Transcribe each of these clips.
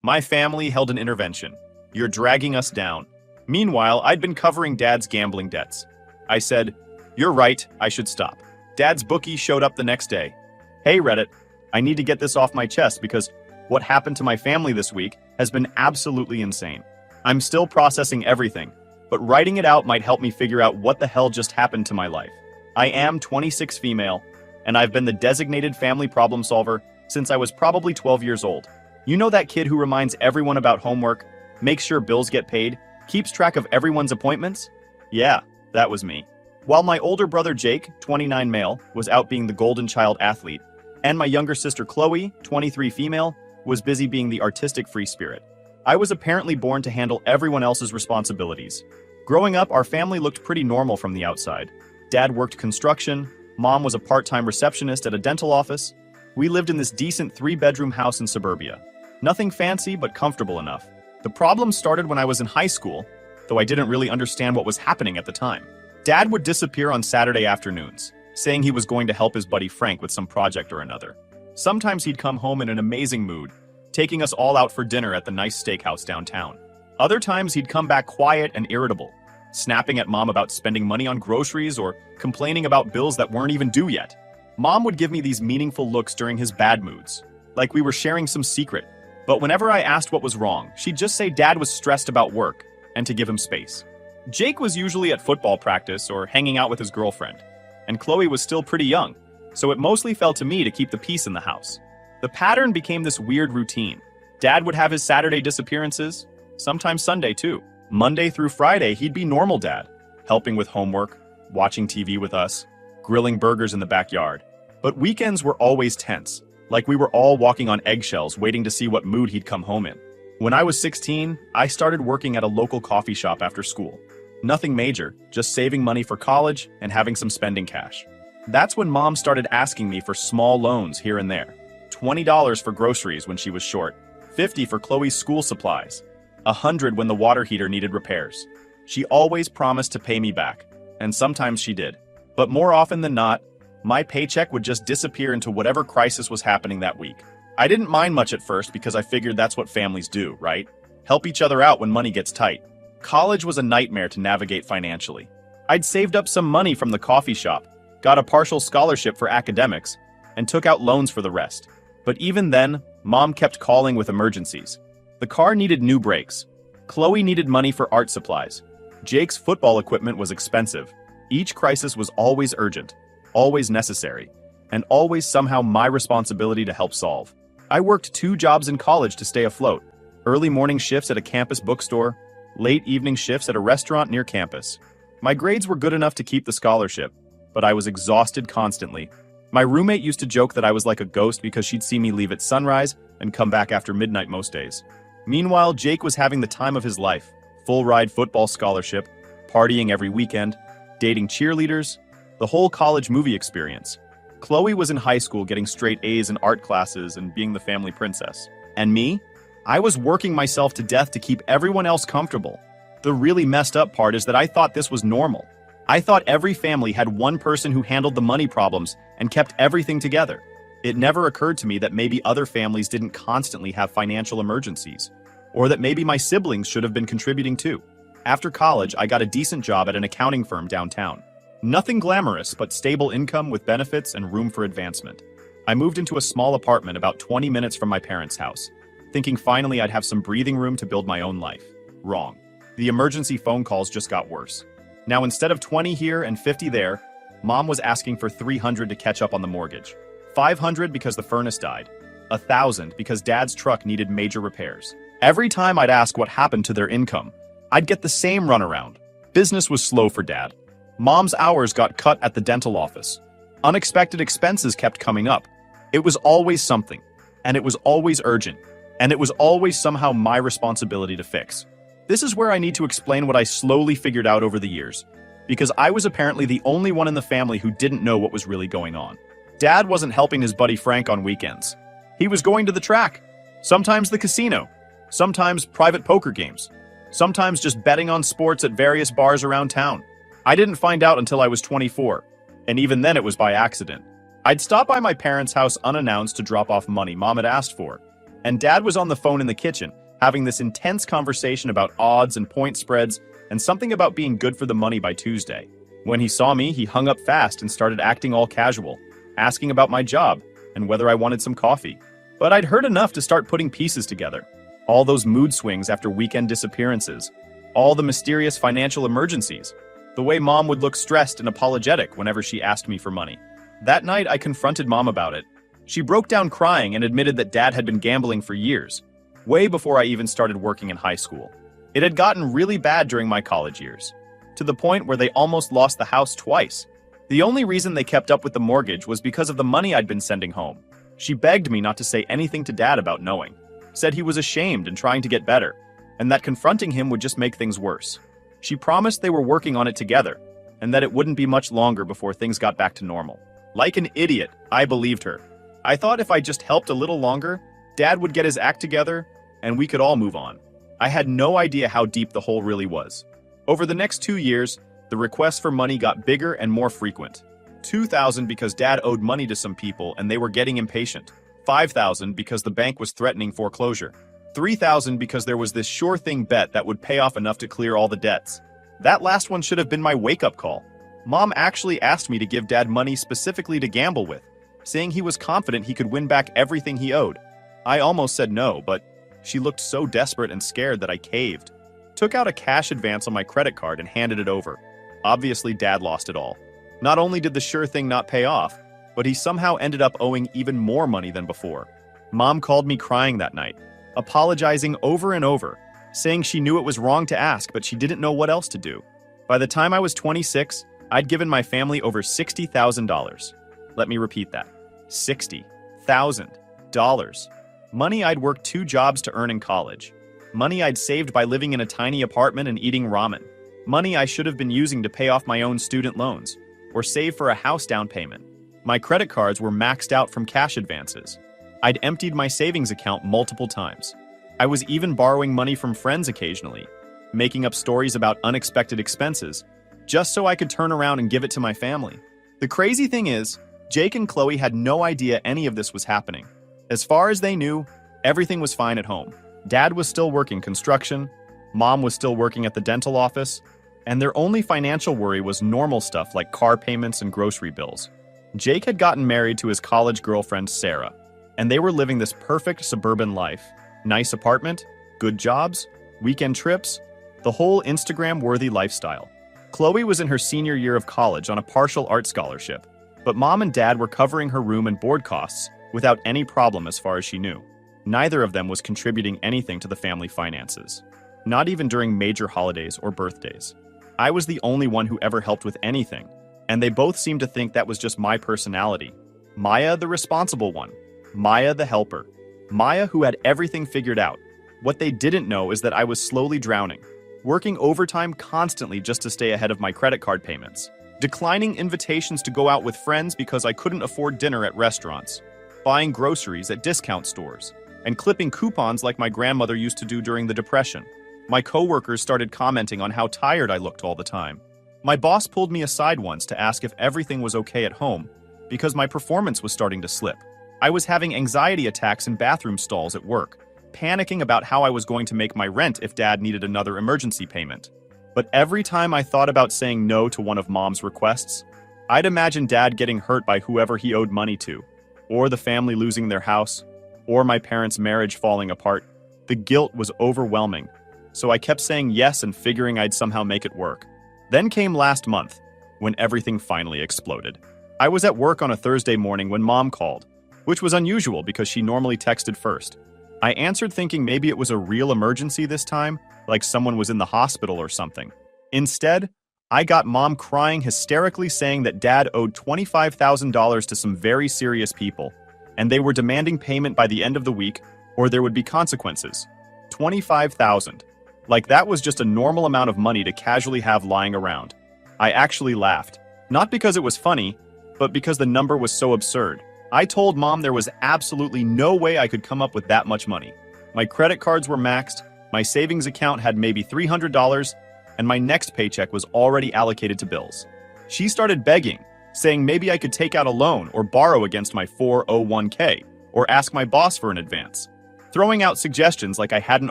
My family held an intervention. You're dragging us down. Meanwhile, I'd been covering Dad's gambling debts. I said, "You're right, I should stop." Dad's bookie showed up the next day. "Hey Reddit, I need to get this off my chest because what happened to my family this week has been absolutely insane. I'm still processing everything, but writing it out might help me figure out what the hell just happened to my life. I am 26 female, and I've been the designated family problem solver since I was probably 12 years old. You know that kid who reminds everyone about homework, makes sure bills get paid, keeps track of everyone's appointments? Yeah, that was me. While my older brother Jake, 29 male, was out being the golden child athlete, and my younger sister Chloe, 23 female, was busy being the artistic free spirit, I was apparently born to handle everyone else's responsibilities. Growing up, our family looked pretty normal from the outside. Dad worked construction, Mom was a part-time receptionist at a dental office. We lived in this decent 3-bedroom house in suburbia. Nothing fancy, but comfortable enough. The problem started when I was in high school, though I didn't really understand what was happening at the time. Dad would disappear on Saturday afternoons, saying he was going to help his buddy Frank with some project or another. Sometimes he'd come home in an amazing mood, taking us all out for dinner at the nice steakhouse downtown. Other times he'd come back quiet and irritable, snapping at Mom about spending money on groceries or complaining about bills that weren't even due yet. Mom would give me these meaningful looks during his bad moods, like we were sharing some secret. But whenever I asked what was wrong, she'd just say Dad was stressed about work and to give him space. Jake was usually at football practice or hanging out with his girlfriend, and Chloe was still pretty young, so it mostly fell to me to keep the peace in the house. The pattern became this weird routine. Dad would have his Saturday disappearances, sometimes Sunday too. Monday through Friday, he'd be normal dad, helping with homework, watching TV with us, grilling burgers in the backyard. But weekends were always tense, like we were all walking on eggshells waiting to see what mood he'd come home in. When I was 16, I started working at a local coffee shop after school. Nothing major, just saving money for college and having some spending cash. That's when Mom started asking me for small loans here and there. $20 for groceries when she was short, $50 for Chloe's school supplies, $100 when the water heater needed repairs. She always promised to pay me back, and sometimes she did. But more often than not, my paycheck would just disappear into whatever crisis was happening that week. I didn't mind much at first because I figured that's what families do, right? Help each other out when money gets tight. College was a nightmare to navigate financially. I'd saved up some money from the coffee shop, got a partial scholarship for academics, and took out loans for the rest. But even then, Mom kept calling with emergencies. The car needed new brakes. Chloe needed money for art supplies. Jake's football equipment was expensive. Each crisis was always urgent, always necessary, and always somehow my responsibility to help solve. I worked 2 jobs in college to stay afloat. Early morning shifts at a campus bookstore, late evening shifts at a restaurant near campus. My grades were good enough to keep the scholarship, but I was exhausted constantly. My roommate used to joke that I was like a ghost because she'd see me leave at sunrise and come back after midnight most days. Meanwhile, Jake was having the time of his life. Full-ride football scholarship, partying every weekend, dating cheerleaders, the whole college movie experience. Chloe was in high school getting straight A's in art classes and being the family princess. And me? I was working myself to death to keep everyone else comfortable. The really messed up part is that I thought this was normal. I thought every family had one person who handled the money problems and kept everything together. It never occurred to me that maybe other families didn't constantly have financial emergencies, or that maybe my siblings should have been contributing too. After college, I got a decent job at an accounting firm downtown. Nothing glamorous, but stable income with benefits and room for advancement. I moved into a small apartment about 20 minutes from my parents' house, thinking finally I'd have some breathing room to build my own life. Wrong. The emergency phone calls just got worse. Now instead of 20 here and 50 there, Mom was asking for $300 to catch up on the mortgage, $500 because the furnace died, $1,000 because Dad's truck needed major repairs. Every time I'd ask what happened to their income, I'd get the same runaround. Business was slow for Dad. Mom's hours got cut at the dental office. Unexpected expenses kept coming up. It was always something, and it was always urgent, and it was always somehow my responsibility to fix. This is where I need to explain what I slowly figured out over the years, because I was apparently the only one in the family who didn't know what was really going on. Dad wasn't helping his buddy Frank on weekends. He was going to the track, sometimes the casino, sometimes private poker games, sometimes just betting on sports at various bars around town. I didn't find out until I was 24, and even then it was by accident. I'd stop by my parents' house unannounced to drop off money Mom had asked for, And Dad was on the phone in the kitchen, having this intense conversation about odds and point spreads, and something about being good for the money by Tuesday. When he saw me, he hung up fast and started acting all casual, asking about my job and whether I wanted some coffee. But I'd heard enough to start putting pieces together. All those mood swings after weekend disappearances, all the mysterious financial emergencies, the way Mom would look stressed and apologetic whenever she asked me for money. That night, I confronted Mom about it. She broke down crying and admitted that Dad had been gambling for years, way before I even started working in high school. It had gotten really bad during my college years, to the point where they almost lost the house twice. The only reason they kept up with the mortgage was because of the money I'd been sending home. She begged me not to say anything to Dad about knowing, said he was ashamed and trying to get better, and that confronting him would just make things worse. She promised they were working on it together, and that it wouldn't be much longer before things got back to normal. Like an idiot, I believed her. I thought if I just helped a little longer, Dad would get his act together, and we could all move on. I had no idea how deep the hole really was. Over the next 2 years, the requests for money got bigger and more frequent. $2,000 because Dad owed money to some people and they were getting impatient. $5,000 because the bank was threatening foreclosure. $3,000 because there was this sure thing bet that would pay off enough to clear all the debts. That last one should have been my wake-up call. Mom actually asked me to give Dad money specifically to gamble with, saying he was confident he could win back everything he owed. I almost said no, but she looked so desperate and scared that I caved. Took out a cash advance on my credit card and handed it over. Obviously, Dad lost it all. Not only did the sure thing not pay off, but he somehow ended up owing even more money than before. Mom called me crying that night, apologizing over and over, saying she knew it was wrong to ask, but she didn't know what else to do. By the time I was 26, I'd given my family over $60,000. Let me repeat that. $60,000. Money I'd worked 2 jobs to earn in college. Money I'd saved by living in a tiny apartment and eating ramen. Money I should have been using to pay off my own student loans, or save for a house down payment. My credit cards were maxed out from cash advances. I'd emptied my savings account multiple times. I was even borrowing money from friends occasionally, making up stories about unexpected expenses, just so I could turn around and give it to my family. The crazy thing is, Jake and Chloe had no idea any of this was happening. As far as they knew, everything was fine at home. Dad was still working construction, Mom was still working at the dental office, and their only financial worry was normal stuff like car payments and grocery bills. Jake had gotten married to his college girlfriend, Sarah, and they were living this perfect suburban life. Nice apartment, good jobs, weekend trips, the whole Instagram-worthy lifestyle. Chloe was in her senior year of college on a partial art scholarship, but Mom and Dad were covering her room and board costs without any problem as far as she knew. Neither of them was contributing anything to the family finances, not even during major holidays or birthdays. I was the only one who ever helped with anything, and they both seemed to think that was just my personality. Maya, the responsible one. Maya, the helper. Maya, who had everything figured out. What they didn't know is that I was slowly drowning, working overtime constantly just to stay ahead of my credit card payments, declining invitations to go out with friends because I couldn't afford dinner at restaurants, buying groceries at discount stores, and clipping coupons like my grandmother used to do during the Depression. My coworkers started commenting on how tired I looked all the time. My boss pulled me aside once to ask if everything was okay at home, because my performance was starting to slip. I was having anxiety attacks in bathroom stalls at work, panicking about how I was going to make my rent if Dad needed another emergency payment. But every time I thought about saying no to one of Mom's requests, I'd imagine Dad getting hurt by whoever he owed money to, or the family losing their house, or my parents' marriage falling apart. The guilt was overwhelming, so I kept saying yes and figuring I'd somehow make it work. Then came last month, when everything finally exploded. I was at work on a Thursday morning when Mom called, which was unusual because she normally texted first. I answered thinking maybe it was a real emergency this time, like someone was in the hospital or something. Instead, I got Mom crying hysterically saying that Dad owed $25,000 to some very serious people, and they were demanding payment by the end of the week, or there would be consequences. $25,000. Like that was just a normal amount of money to casually have lying around. I actually laughed. Not because it was funny, but because the number was so absurd. I told Mom there was absolutely no way I could come up with that much money. My credit cards were maxed, my savings account had maybe $300, and my next paycheck was already allocated to bills. She started begging, saying maybe I could take out a loan or borrow against my 401k, or ask my boss for an advance. throwing out suggestions like I hadn't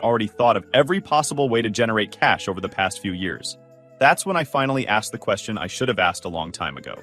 already thought of every possible way to generate cash over the past few years. That's when I finally asked the question I should have asked a long time ago.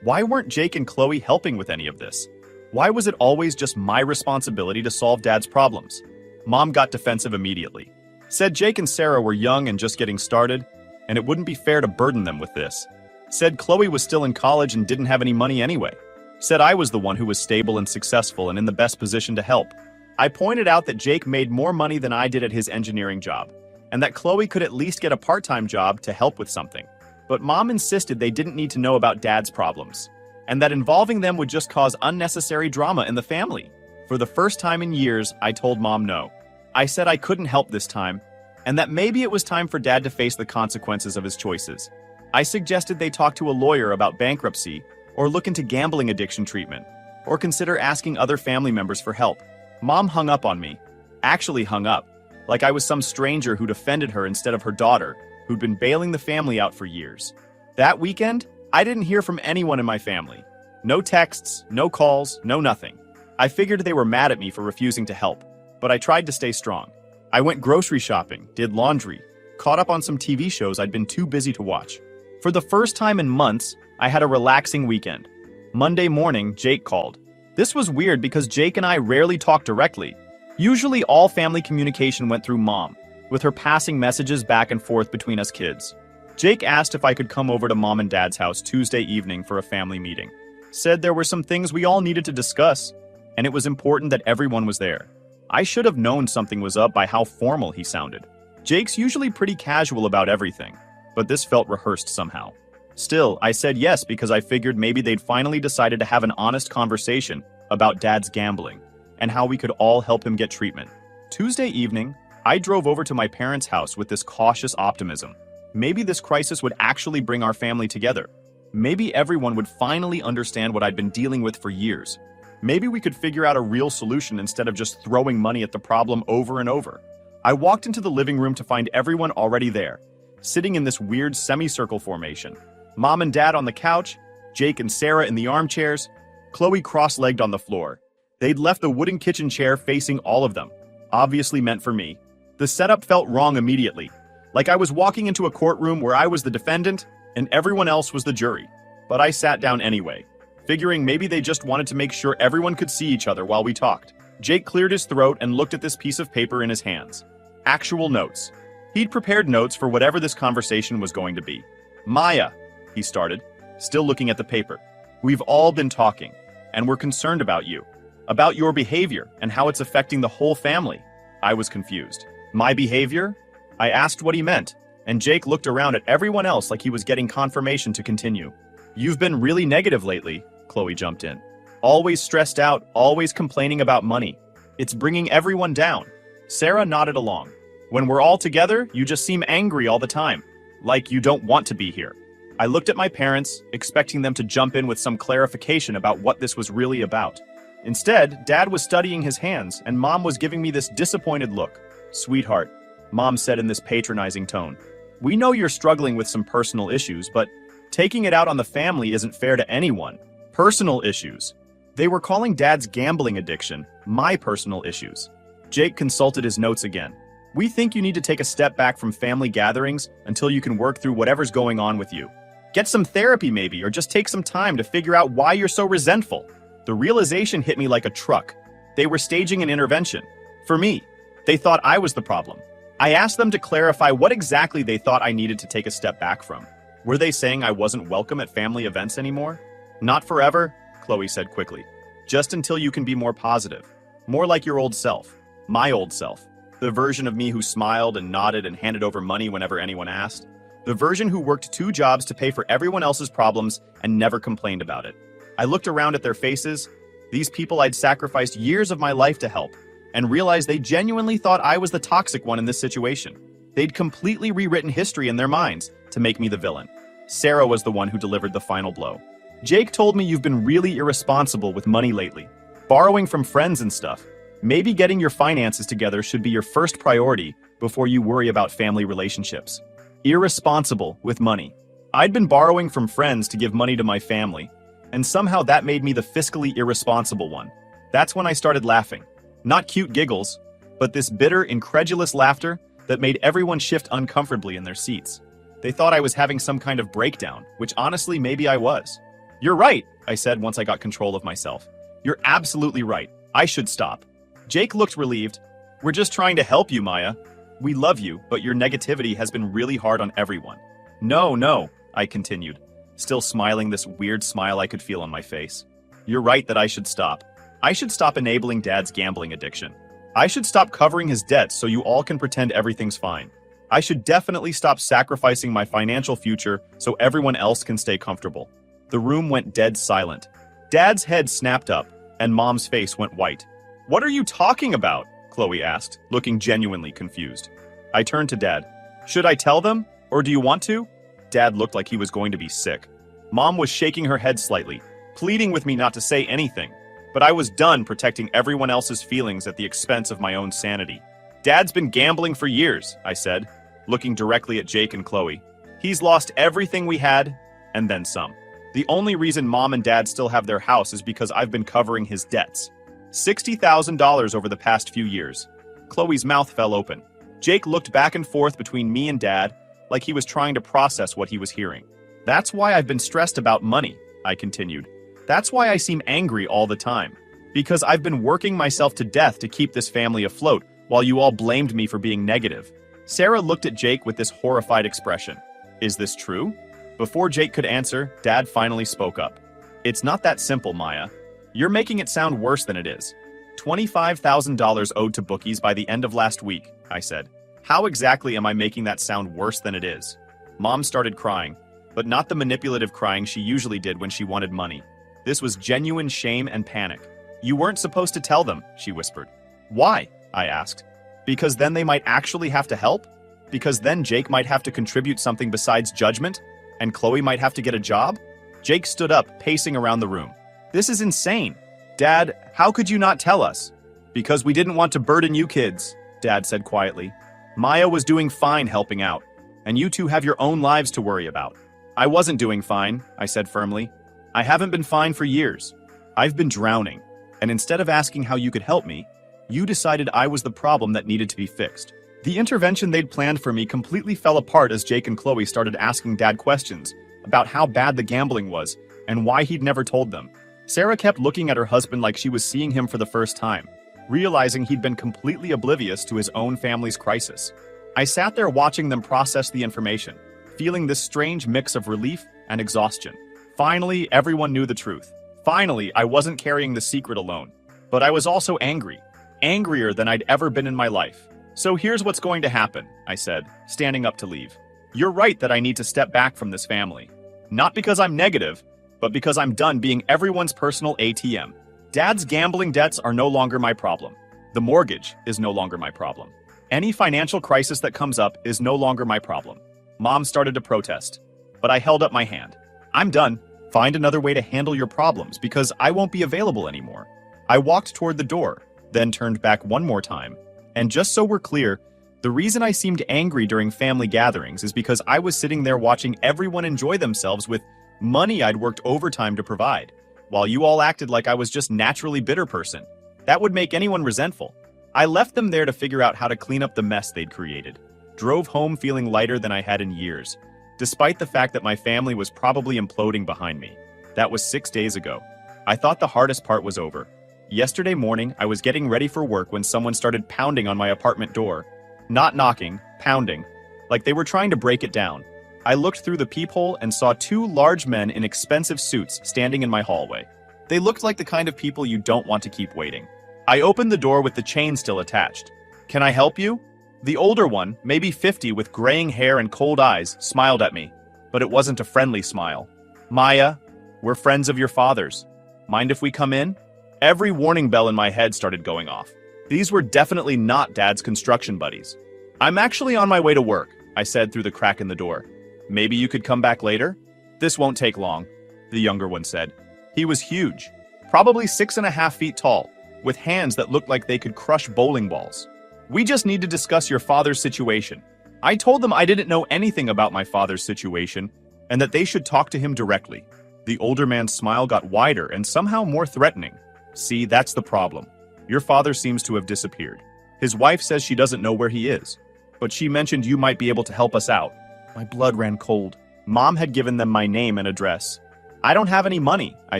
Why weren't Jake and Chloe helping with any of this? Why was it always just my responsibility to solve Dad's problems? Mom got defensive immediately. Said Jake and Sarah were young and just getting started, and it wouldn't be fair to burden them with this. Said Chloe was still in college and didn't have any money anyway. Said I was the one who was stable and successful and in the best position to help. I pointed out that Jake made more money than I did at his engineering job, and that Chloe could at least get a part-time job to help with something. But Mom insisted they didn't need to know about Dad's problems, and that involving them would just cause unnecessary drama in the family. For the first time in years, I told Mom no. I said I couldn't help this time, and that maybe it was time for Dad to face the consequences of his choices. I suggested they talk to a lawyer about bankruptcy, or look into gambling addiction treatment, or consider asking other family members for help. Mom hung up on me. Actually hung up, like I was some stranger who'd offended her instead of her daughter, who'd been bailing the family out for years. That weekend, I didn't hear from anyone in my family. No texts, no calls, no nothing. I figured they were mad at me for refusing to help, but I tried to stay strong. I went grocery shopping, did laundry, caught up on some TV shows I'd been too busy to watch. For the first time in months, I had a relaxing weekend. Monday morning, Jake called. This was weird because Jake and I rarely talked directly. Usually all family communication went through Mom, with her passing messages back and forth between us kids. Jake asked if I could come over to Mom and Dad's house Tuesday evening for a family meeting. Said there were some things we all needed to discuss, and it was important that everyone was there. I should have known something was up by how formal he sounded. Jake's usually pretty casual about everything, but this felt rehearsed somehow. Still, I said yes because I figured maybe they'd finally decided to have an honest conversation about Dad's gambling and how we could all help him get treatment. Tuesday evening, I drove over to my parents' house with this cautious optimism. Maybe this crisis would actually bring our family together. Maybe everyone would finally understand what I'd been dealing with for years. Maybe we could figure out a real solution instead of just throwing money at the problem over and over. I walked into the living room to find everyone already there, sitting in this weird semicircle formation. Mom and Dad on the couch, Jake and Sarah in the armchairs, Chloe cross-legged on the floor. They'd left the wooden kitchen chair facing all of them, obviously meant for me. The setup felt wrong immediately, like I was walking into a courtroom where I was the defendant and everyone else was the jury. But I sat down anyway, figuring maybe they just wanted to make sure everyone could see each other while we talked. Jake cleared his throat and looked at this piece of paper in his hands. Actual notes. He'd prepared notes for whatever this conversation was going to be. Maya, he started, still looking at the paper. We've all been talking, and we're concerned about you, about your behavior and how it's affecting the whole family. I was confused. My behavior? I asked what he meant, and Jake looked around at everyone else like he was getting confirmation to continue. You've been really negative lately, Chloe jumped in. Always stressed out, always complaining about money. It's bringing everyone down. Sarah nodded along. When we're all together, you just seem angry all the time, like you don't want to be here. I looked at my parents, expecting them to jump in with some clarification about what this was really about. Instead, Dad was studying his hands, and Mom was giving me this disappointed look. Sweetheart, Mom said in this patronizing tone. We know you're struggling with some personal issues, but taking it out on the family isn't fair to anyone. Personal issues. They were calling Dad's gambling addiction my personal issues. Jake consulted his notes again. We think you need to take a step back from family gatherings until you can work through whatever's going on with you. Get some therapy maybe, or just take some time to figure out why you're so resentful. The realization hit me like a truck. They were staging an intervention. For me, they thought I was the problem. I asked them to clarify what exactly they thought I needed to take a step back from. Were they saying I wasn't welcome at family events anymore? Not forever, Chloe said quickly. Just until you can be more positive. More like your old self. My old self. The version of me who smiled and nodded and handed over money whenever anyone asked. The version who worked 2 jobs to pay for everyone else's problems and never complained about it. I looked around at their faces, these people I'd sacrificed years of my life to help, and realized they genuinely thought I was the toxic one in this situation. They'd completely rewritten history in their minds to make me the villain. Sarah was the one who delivered the final blow. Jake told me you've been really irresponsible with money lately, borrowing from friends and stuff. Maybe getting your finances together should be your first priority before you worry about family relationships. Irresponsible with money. I'd been borrowing from friends to give money to my family, and somehow that made me the fiscally irresponsible one. That's when I started laughing. Not cute giggles, but this bitter, incredulous laughter that made everyone shift uncomfortably in their seats. They thought I was having some kind of breakdown, which honestly maybe I was. "You're right," I said once I got control of myself. "You're absolutely right. I should stop." Jake looked relieved. "We're just trying to help you, Maya. We love you, but your negativity has been really hard on everyone." No, I continued, still smiling this weird smile I could feel on my face. "You're right that I should stop. I should stop enabling Dad's gambling addiction. I should stop covering his debts so you all can pretend everything's fine. I should definitely stop sacrificing my financial future so everyone else can stay comfortable." The room went dead silent. Dad's head snapped up, and Mom's face went white. "What are you talking about?" Chloe asked, looking genuinely confused. I turned to Dad. "Should I tell them, or do you want to?" Dad looked like he was going to be sick. Mom was shaking her head slightly, pleading with me not to say anything, but I was done protecting everyone else's feelings at the expense of my own sanity. "Dad's been gambling for years," I said, looking directly at Jake and Chloe. "He's lost everything we had, and then some. The only reason Mom and Dad still have their house is because I've been covering his debts. $60,000 over the past few years." Chloe's mouth fell open. Jake looked back and forth between me and Dad, like he was trying to process what he was hearing. "That's why I've been stressed about money," I continued. "That's why I seem angry all the time. Because I've been working myself to death to keep this family afloat, while you all blamed me for being negative." Sarah looked at Jake with this horrified expression. "Is this true?" Before Jake could answer, Dad finally spoke up. "It's not that simple, Maya. You're making it sound worse than it is. $25,000 owed to bookies by the end of last week," I said. "How exactly am I making that sound worse than it is?" Mom started crying, but not the manipulative crying she usually did when she wanted money. This was genuine shame and panic. "You weren't supposed to tell them," she whispered. "Why?" I asked. "Because then they might actually have to help? Because then Jake might have to contribute something besides judgment? And Chloe might have to get a job?" Jake stood up, pacing around the room. "This is insane. Dad, how could you not tell us?" "Because we didn't want to burden you kids," Dad said quietly. "Maya was doing fine helping out, and you two have your own lives to worry about." "I wasn't doing fine," I said firmly. "I haven't been fine for years. I've been drowning, and instead of asking how you could help me, you decided I was the problem that needed to be fixed." The intervention they'd planned for me completely fell apart as Jake and Chloe started asking Dad questions about how bad the gambling was and why he'd never told them. Sarah kept looking at her husband like she was seeing him for the first time, realizing he'd been completely oblivious to his own family's crisis. I sat there watching them process the information, feeling this strange mix of relief and exhaustion. Finally, everyone knew the truth. Finally, I wasn't carrying the secret alone. But I was also angry. Angrier than I'd ever been in my life. "So here's what's going to happen," I said, standing up to leave. "You're right that I need to step back from this family. Not because I'm negative, but because I'm done being everyone's personal ATM. Dad's gambling debts are no longer my problem. The mortgage is no longer my problem. Any financial crisis that comes up is no longer my problem." Mom started to protest, but I held up my hand. "I'm done. Find another way to handle your problems because I won't be available anymore." I walked toward the door, then turned back one more time. And just so we're clear, the reason I seemed angry during family gatherings is because I was sitting there watching everyone enjoy themselves with money I'd worked overtime to provide, while you all acted like I was just naturally bitter person. That would make anyone resentful. I left them there to figure out how to clean up the mess they'd created. Drove home feeling lighter than I had in years, despite the fact that my family was probably imploding behind me. That was 6 days ago. I thought the hardest part was over. Yesterday morning, I was getting ready for work when someone started pounding on my apartment door. Not knocking, pounding, like they were trying to break it down. I looked through the peephole and saw two large men in expensive suits standing in my hallway. They looked like the kind of people you don't want to keep waiting. I opened the door with the chain still attached. "Can I help you?" The older one, maybe 50 with graying hair and cold eyes, smiled at me, but it wasn't a friendly smile. "Maya, we're friends of your father's. Mind if we come in?" Every warning bell in my head started going off. These were definitely not Dad's construction buddies. "I'm actually on my way to work," I said through the crack in the door. "Maybe you could come back later?" "This won't take long," the younger one said. He was huge, probably 6.5 feet tall, with hands that looked like they could crush bowling balls. "We just need to discuss your father's situation." I told them I didn't know anything about my father's situation, and that they should talk to him directly. The older man's smile got wider and somehow more threatening. "See, that's the problem. Your father seems to have disappeared. His wife says she doesn't know where he is, but she mentioned you might be able to help us out. My blood ran cold. Mom had given them my name and address. I don't have any money, I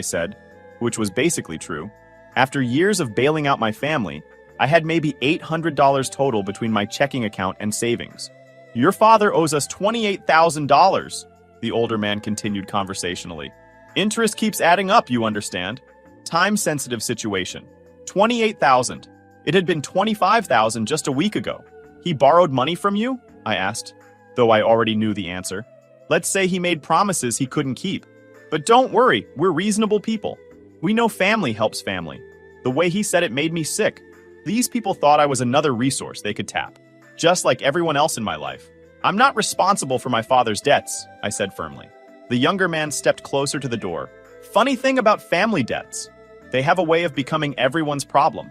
said, which was basically true. After years of bailing out my family, I had maybe $800 total between my checking account and savings. Your father owes us $28,000, the older man continued conversationally. Interest keeps adding up, you understand. Time-sensitive situation. $28,000. It had been $25,000 just a week ago. He borrowed money from you? I asked, though I already knew the answer. Let's say he made promises he couldn't keep. But don't worry, we're reasonable people. We know family helps family. The way he said it made me sick. These people thought I was another resource they could tap, just like everyone else in my life. I'm not responsible for my father's debts, I said firmly. The younger man stepped closer to the door. Funny thing about family debts. They have a way of becoming everyone's problem.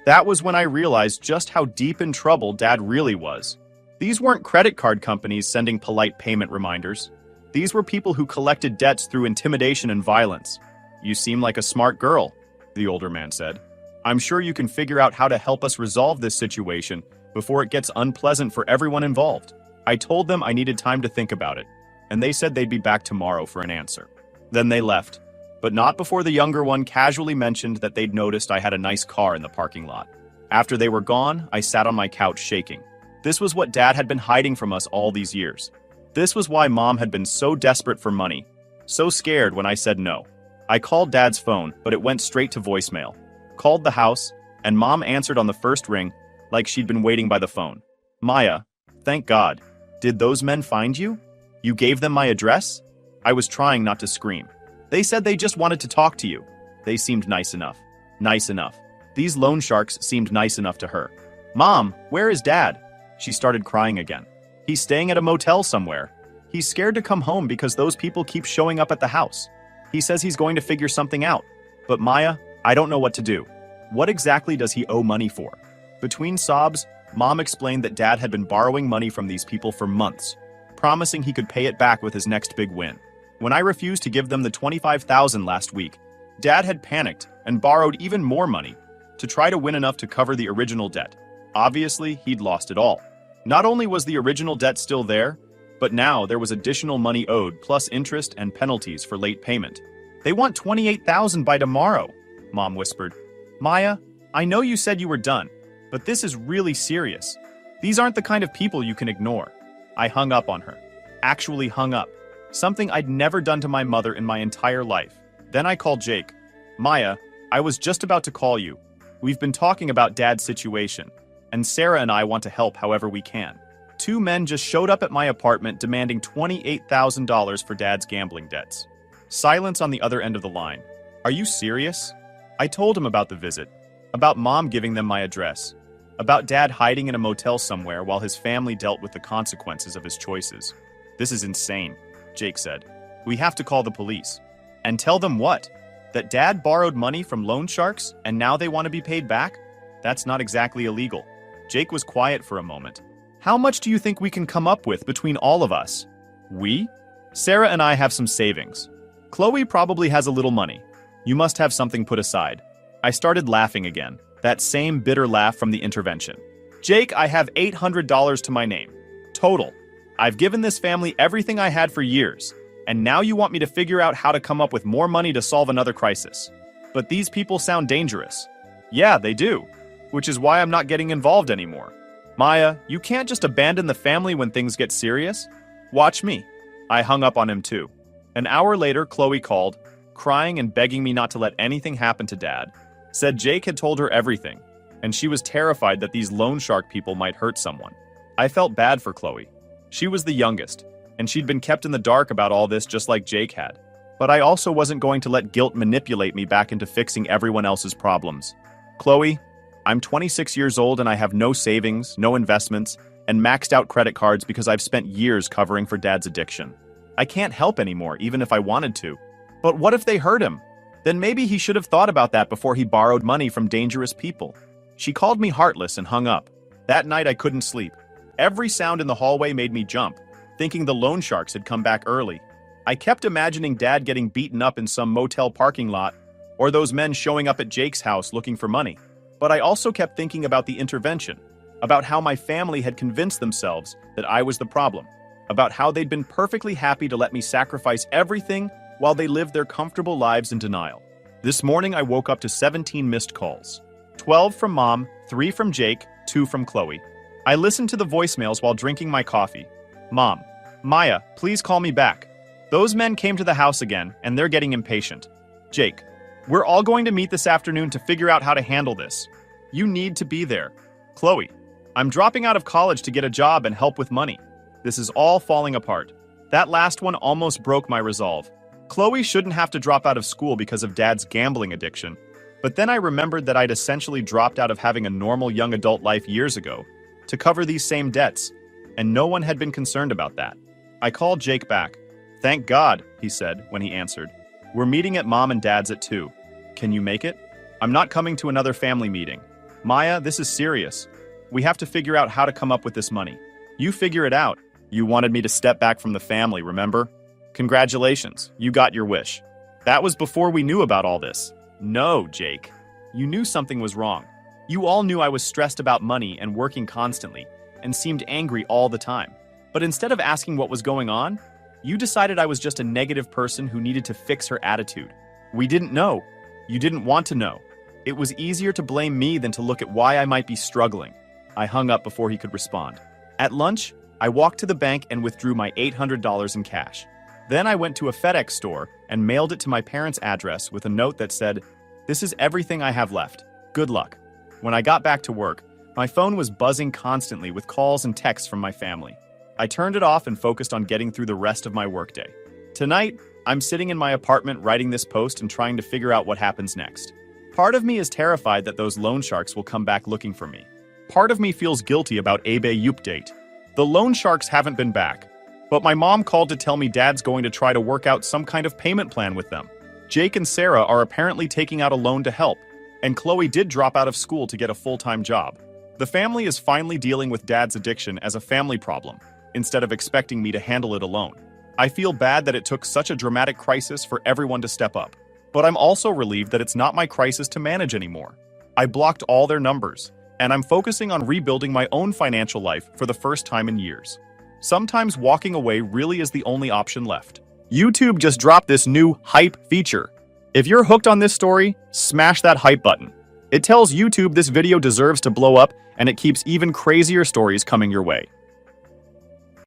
That was when I realized just how deep in trouble Dad really was. These weren't credit card companies sending polite payment reminders. These were people who collected debts through intimidation and violence. You seem like a smart girl, the older man said. I'm sure you can figure out how to help us resolve this situation before it gets unpleasant for everyone involved. I told them I needed time to think about it, and they said they'd be back tomorrow for an answer. Then they left, but not before the younger one casually mentioned that they'd noticed I had a nice car in the parking lot. After they were gone, I sat on my couch shaking. This was what Dad had been hiding from us all these years. This was why Mom had been so desperate for money, so scared when I said no. I called Dad's phone, but it went straight to voicemail. Called the house, and Mom answered on the first ring, like she'd been waiting by the phone. Maya, thank God. Did those men find you? You gave them my address? I was trying not to scream. They said they just wanted to talk to you. They seemed nice enough. Nice enough. These loan sharks seemed nice enough to her. Mom, where is Dad? She started crying again. He's staying at a motel somewhere. He's scared to come home because those people keep showing up at the house. He says he's going to figure something out. But Maya, I don't know what to do. What exactly does he owe money for? Between sobs, Mom explained that Dad had been borrowing money from these people for months, promising he could pay it back with his next big win. When I refused to give them the $25,000 last week, Dad had panicked and borrowed even more money to try to win enough to cover the original debt. Obviously, he'd lost it all. Not only was the original debt still there, but now there was additional money owed plus interest and penalties for late payment. They want $28,000 by tomorrow, Mom whispered. Maya, I know you said you were done, but this is really serious. These aren't the kind of people you can ignore. I hung up on her. Actually hung up. Something I'd never done to my mother in my entire life. Then I called Jake. Maya, I was just about to call you. We've been talking about Dad's situation, and Sarah and I want to help however we can. 2 men just showed up at my apartment demanding $28,000 for Dad's gambling debts. Silence on the other end of the line. Are you serious? I told him about the visit, about Mom giving them my address, about Dad hiding in a motel somewhere while his family dealt with the consequences of his choices. This is insane, Jake said. We have to call the police. And tell them what? That Dad borrowed money from loan sharks and now they want to be paid back? That's not exactly illegal. Jake was quiet for a moment. How much do you think we can come up with between all of us? We? Sarah and I have some savings. Chloe probably has a little money. You must have something put aside. I started laughing again, that same bitter laugh from the intervention. Jake, I have $800 to my name. Total. I've given this family everything I had for years, and now you want me to figure out how to come up with more money to solve another crisis. But these people sound dangerous. Yeah, they do, which is why I'm not getting involved anymore. Maya, you can't just abandon the family when things get serious. Watch me. I hung up on him too. An hour later, Chloe called, crying and begging me not to let anything happen to Dad. Said Jake had told her everything, and she was terrified that these loan shark people might hurt someone. I felt bad for Chloe. She was the youngest, and she'd been kept in the dark about all this just like Jake had. But I also wasn't going to let guilt manipulate me back into fixing everyone else's problems. Chloe, I'm 26 years old and I have no savings, no investments, and maxed out credit cards because I've spent years covering for Dad's addiction. I can't help anymore, even if I wanted to. But what if they hurt him? Then maybe he should have thought about that before he borrowed money from dangerous people. She called me heartless and hung up. That night I couldn't sleep. Every sound in the hallway made me jump, thinking the loan sharks had come back early. I kept imagining Dad getting beaten up in some motel parking lot, or those men showing up at Jake's house looking for money. But But I also kept thinking about the intervention, about how my family had convinced themselves that I was the problem, about how they'd been perfectly happy to let me sacrifice everything while they lived their comfortable lives in denial. This morning I woke up to 17 missed calls. 12 from Mom, 3 from Jake, 2 from Chloe. I listened to the voicemails while drinking my coffee. Mom, Maya, please call me back. Those men came to the house again, and they're getting impatient. Jake, we're all going to meet this afternoon to figure out how to handle this. You need to be there. Chloe, I'm dropping out of college to get a job and help with money. This is all falling apart. That last one almost broke my resolve. Chloe shouldn't have to drop out of school because of Dad's gambling addiction. But then I remembered that I'd essentially dropped out of having a normal young adult life years ago to cover these same debts, and no one had been concerned about that. I called Jake back. Thank God, he said when he answered. We're meeting at Mom and Dad's at 2. Can you make it? I'm not coming to another family meeting. Maya, this is serious. We have to figure out how to come up with this money. You figure it out. You wanted me to step back from the family, remember? Congratulations, you got your wish. That was before we knew about all this. No, Jake. You knew something was wrong. You all knew I was stressed about money and working constantly, and seemed angry all the time. But instead of asking what was going on, you decided I was just a negative person who needed to fix her attitude. We didn't know. You didn't want to know. It was easier to blame me than to look at why I might be struggling. I hung up before he could respond. At lunch, I walked to the bank and withdrew my $800 in cash. Then I went to a FedEx store and mailed it to my parents' address with a note that said, "This is everything I have left. Good luck." When I got back to work, my phone was buzzing constantly with calls and texts from my family. I turned it off and focused on getting through the rest of my workday. Tonight, I'm sitting in my apartment writing this post and trying to figure out what happens next. Part of me is terrified that those loan sharks will come back looking for me. Part of me feels guilty about Abe update. The loan sharks haven't been back, but my mom called to tell me Dad's going to try to work out some kind of payment plan with them. Jake and Sarah are apparently taking out a loan to help, and Chloe did drop out of school to get a full-time job. The family is finally dealing with Dad's addiction as a family problem, instead of expecting me to handle it alone. I feel bad that it took such a dramatic crisis for everyone to step up, but I'm also relieved that it's not my crisis to manage anymore. I blocked all their numbers, and I'm focusing on rebuilding my own financial life for the first time in years. Sometimes walking away really is the only option left. YouTube just dropped this new hype feature. If you're hooked on this story, smash that hype button. It tells YouTube this video deserves to blow up, and it keeps even crazier stories coming your way.